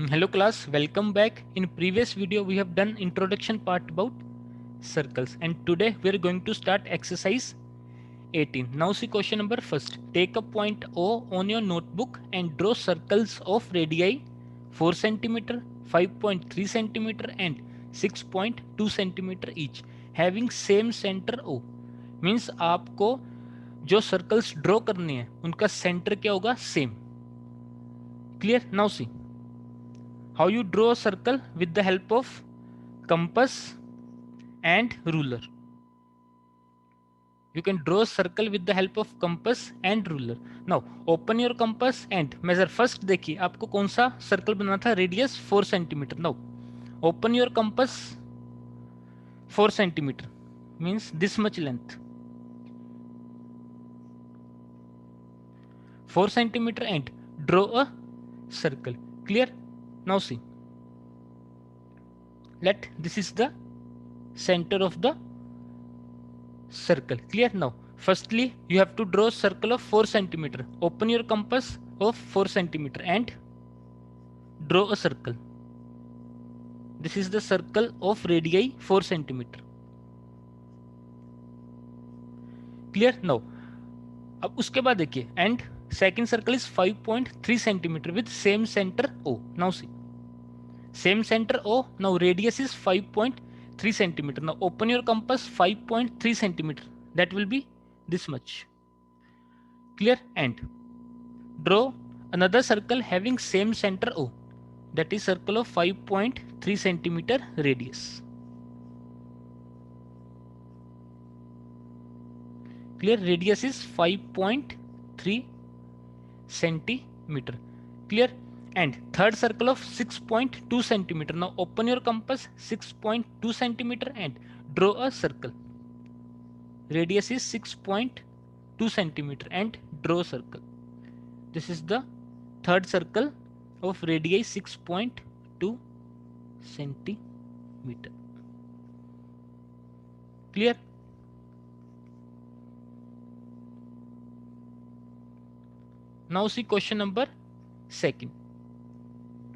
Hello class, welcome back. In previous video we have done introduction part about circles and today we are going to start exercise 18. Now see question number first. Take a point O on your notebook and draw circles of radii 4 cm, 5.3 cm and 6.2 cm each having same center O. Means आपको जो circles draw करने हैं उनका centre क्या होगा, same. Clear? Now see how you draw a circle with the help of compass and ruler. You can draw a circle with the help of compass and ruler. Now open your compass and measure. First देखिए आपको कौन सा circle बनाना था, radius 4 centimetre. Now open your compass. 4 centimeter means this much length. 4 centimeter and draw a circle. Clear? Now see, let this is the center of the circle. Clear? Now firstly you have to draw a circle of 4 centimeter. Open your compass of 4 centimeter and draw a circle. This is the circle of radii 4 centimeter. Clear? Now अब उसके बाद देखिए and second circle is 5.3 centimeter with same center O. Now see, same center O. Now radius is 5.3 centimeter. Now open your compass. 5.3 centimeter, that will be this much. Clear? And draw another circle having same center O, that is circle of 5.3 centimeter radius. Clear? Radius is 5.3 centimeter. Clear? And third circle of 6.2 centimeter. Now open your compass. 6.2 centimeter and draw a circle. Radius is 6.2 centimeter and draw a circle. This is the third circle of radii 6.2 centimeter. Clear? Now see question number second.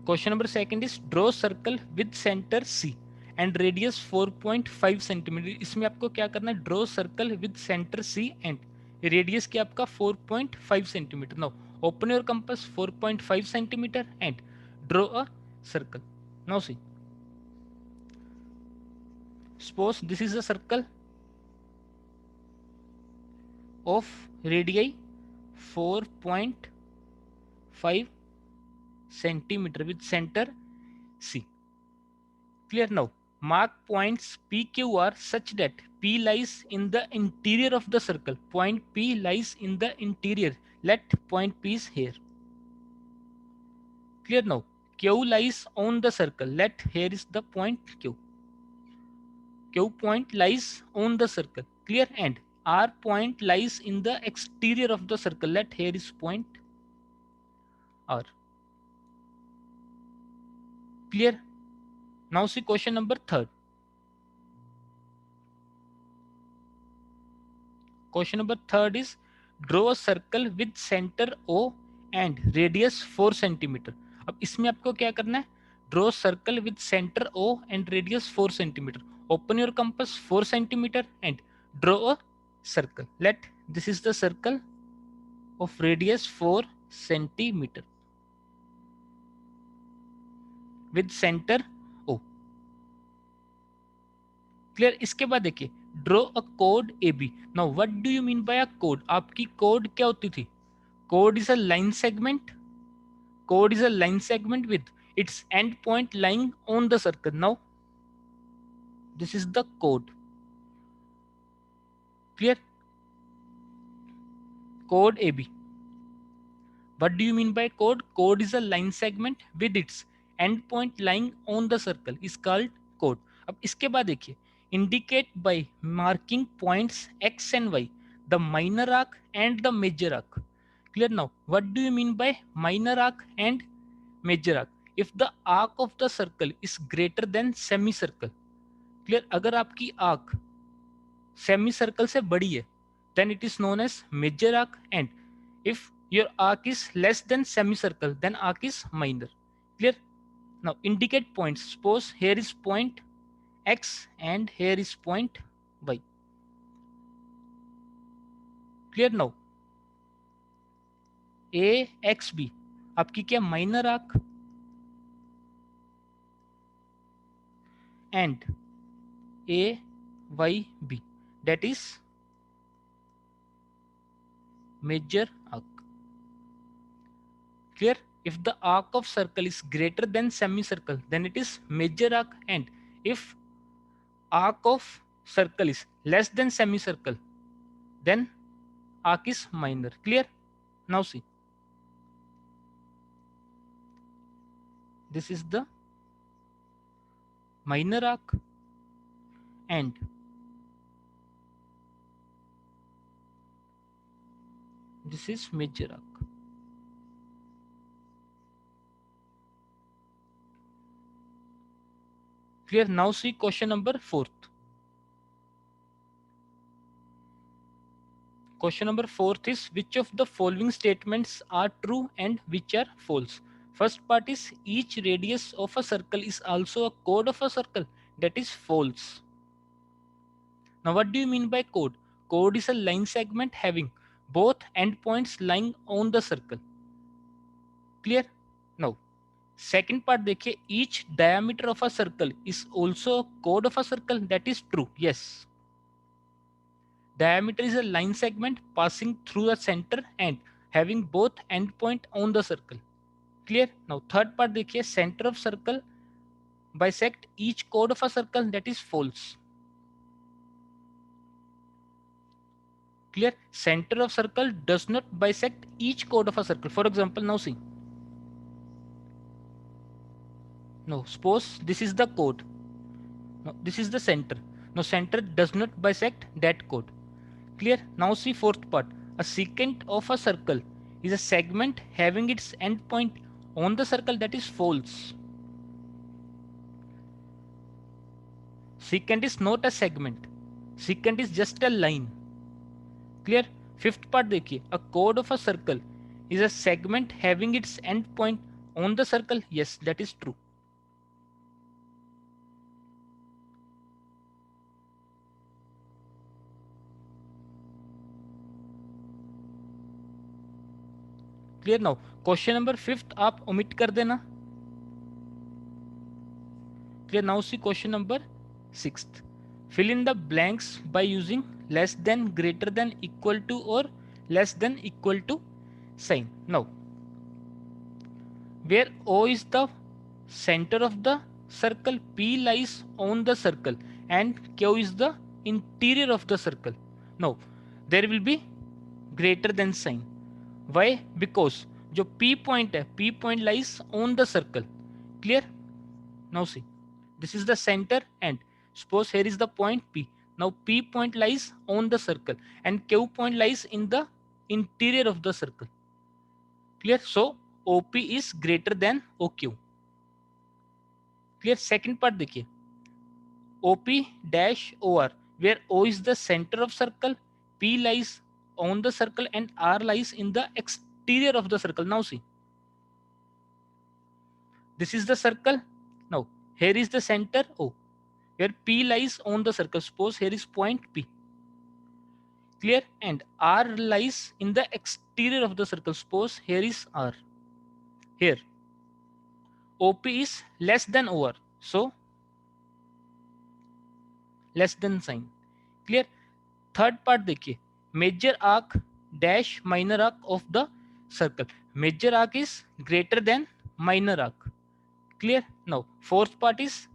Question number second is draw circle with center C and radius 4.5 centimeter. इसमें आपको क्या करना है, draw circle with center C and radius क्या आपका 4.5 centimeter. Now open your compass. 4.5 centimeter and draw a circle. Now see, suppose this is a circle of radii 4.5 centimeter with center C. Clear? Now mark points P, Q, R such that P lies in the interior of the circle. Point P lies in the interior. Let point P is here. Clear? Now Q lies on the circle. Let here is the point Q. Q point lies on the circle. Clear? And R point lies in the exterior of the circle. Let here is point R. Clear? Now see question number third. Question number third is draw a circle with center O and radius 4 centimeter. अब इसमें आपको क्या करना है, draw circle with center O and radius 4 centimeter. Open your compass 4 centimeter and draw a circle. Let this is the circle of radius 4 centimeter with center O. Clear? इसके बाद देखिए draw a chord AB. Now what do you mean by a chord? आपकी chord क्या होती थी? Chord is a line segment. Chord is a line segment with its end point lying on the circle. Now this is the chord. Clear? Chord AB. What do you mean by chord? Chord is a line segment with its end point lying on the circle is called chord. अब इसके बाद देखिए indicate by marking points X and Y the minor arc and the major arc. Clear? Now what do you mean by minor arc and major arc? If the arc of the circle is greater than semicircle. Clear? अगर आपकी arc semicircle से बड़ी है then it is known as major arc, and if your arc is less than semicircle then arc is minor. Clear? Now indicate points. Suppose here is point X and here is point Y. Clear now? A X B आपकी क्या minor arc and A Y B, that is major arc. Clear? If the arc of circle is greater than semicircle, then it is major arc, and if arc of circle is less than semicircle, then arc is minor. Clear? Now see, this is the minor arc and this is major arc. Clear? Now see question number 4. Question number 4 is, which of the following statements are true and which are false? First part is, each radius of a circle is also a chord of a circle. That is false. Now what do you mean by chord? Chord is a line segment having both endpoints lying on the circle. Clear? Now second part देखिए, each diameter of a circle is also a chord of a circle. That is true. Yes. Diameter is a line segment passing through the center and having both endpoint on the circle. Clear? Now third part देखिए, center of circle bisect each chord of a circle. That is false. Clear? Center of circle does not bisect each chord of a circle. For example, now see. Now suppose this is the chord. Now this is the center. Now center does not bisect that chord. Clear? Now see fourth part. A secant of a circle is a segment having its endpoint on the circle. That is false. Secant is not a segment. Secant is just a line. Clear? Fifth part देखिए, a chord of a circle is a segment having its endpoint on the circle. Yes, that is true. Clear? Now question number 5 आप omit कर देना. Clear? Now see question number 6. Fill in the blanks by using less than, greater than, equal to or less than equal to sign. Now where O is the center of the circle, P lies on the circle and Q is the interior of the circle. Now there will be greater than sign. Why? Because जो P point है, P point lies on the circle. Clear? Now see, this is the center and suppose here is the point P. Now P point lies on the circle and Q point lies in the interior of the circle. Clear? So OP is greater than OQ. Clear? Second part देखिए, OP dash OR, where O is the center of circle, P lies on the circle and R lies in the exterior of the circle. Now see, this is the circle. Now here is the center O, where P lies on the circle. Suppose here is point P. Clear? And R lies in the exterior of the circle. Suppose here is R. Here OP is less than OR, so less than sign. Clear? Third part देखिए, major arc dash minor arc of the circle. Major arc is greater than minor arc. Clear? Now fourth part is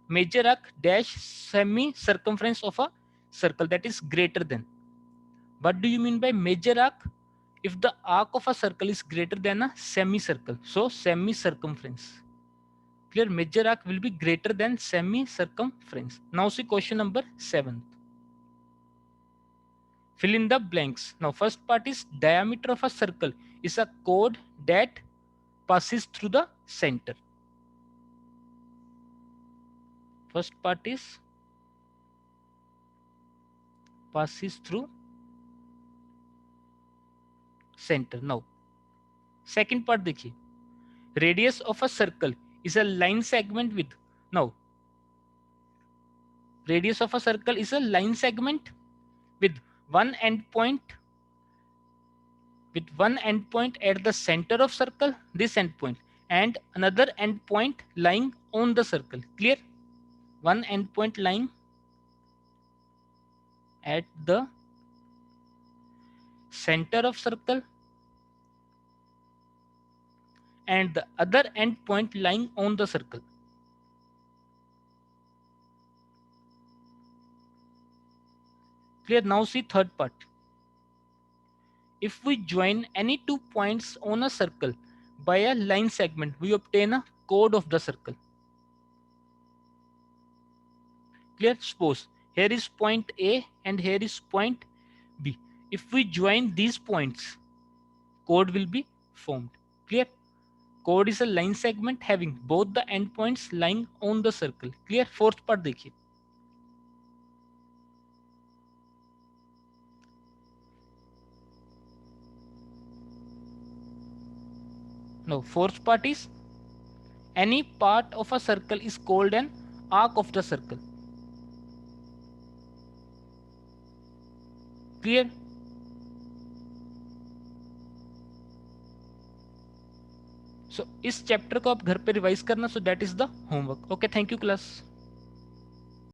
major arc dash semi circumference of a circle, that is greater than. What do you mean by major arc? If the arc of a circle is greater than a semicircle, so semi circumference. Clear? Major arc will be greater than semi circumference. Now see question number 7. Fill in the blanks. Now first part is, diameter of a circle is a chord that passes through the center. First part is passes through center. Now second part देखिए, radius of a circle is a line segment with, now radius of a circle is a line segment with one endpoint at the center of circle, this endpoint, and another endpoint lying on the circle. Clear? One endpoint lying at the center of circle and the other endpoint lying on the circle. Clear? Now see third part. If we join any 2 points on a circle by a line segment, we obtain a chord of the circle. Clear? Suppose here is point A and here is point B. If we join these points, chord will be formed. Clear? Chord is a line segment having both the endpoints lying on the circle. Clear? Fourth part देखिए. Now fourth part is any part of a circle is called an arc of the circle. Clear? So इस chapter को आप घर पे revise करना. So that is the homework. Okay, thank you class.